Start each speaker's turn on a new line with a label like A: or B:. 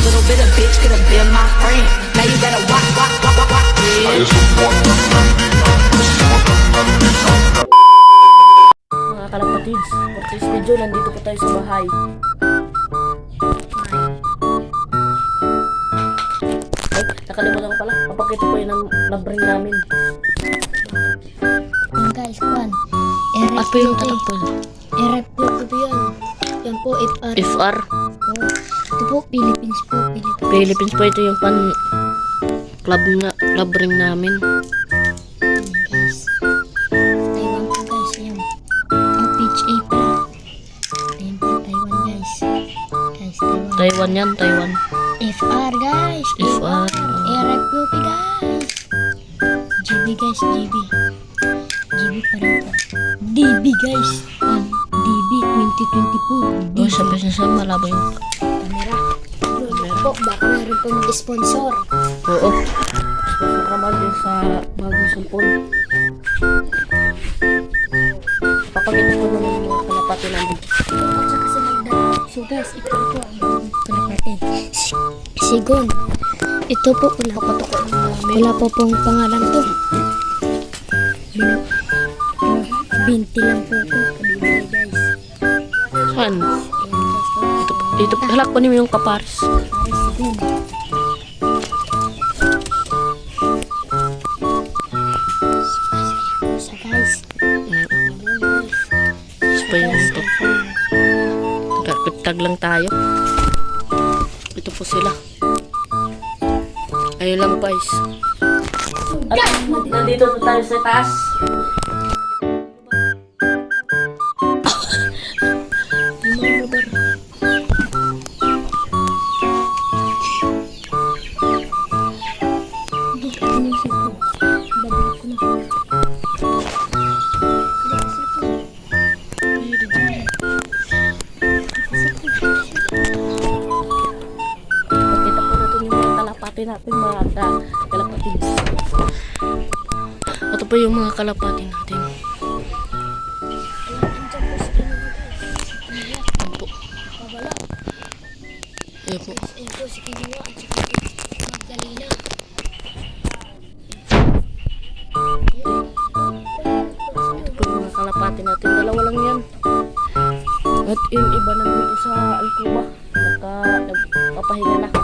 A: little bit of bitch could have been my friend. Now you better walk, walk, walk, walk, walk.
B: Mga kalapatids, for this video, nandito po tayo sa bahay. Ay, nakalimutan ko pala. Papakita ko yun ang nabring namin.
C: Guys, Juan.
B: At po yung tatak po.
C: RFP yan. Yan po, FR.
B: FR.
C: Oh. Ito po, Philippines po.
B: Philippines po, ito yung club ring namin.
C: Guys. Taiwan po guys, yan. Oh, PHA pa. Ayan po, Taiwan guys. Guys, Taiwan.
B: Taiwan yan, Taiwan.
C: FR guys.
B: FR.
C: RFP guys. GB guys, GB. GB pa rin po. DB guys. DB 2024.
B: Oh, sabi siya malabo yung
C: Camera. Po, baka meron po mag-sponsor.
B: oo. Sponsor naman din sa bagong cellphone. Papakita ko naman yung mga kalapati namin.
C: At saka sa Magdala. So guys, ito po ang kalapati. Sigon. Ito po, wala po pong pangalan to. 20 lang po ito. Kabibili guys.
B: Saan?
C: Ayan guys.
B: Dito, halak pa niyo yung kapares.
C: Para Sigon. So guys.
B: Pa yung ito. Tag lang tayo. Ito po sila. Ayun lang guys. At nandito na tayo sa taas. Pakita po natin yung mga kalapati natin, mga kalapatids. Ito po yung mga kalapati natin. Ayan po. Ayan po.
C: Ayan po si Kinuwa at saka Magdalena.
B: Ito po yung mga kalapati natin. Dalawa lang yan. At yung iba nandito sa Alcuba. Nagpapahinga na.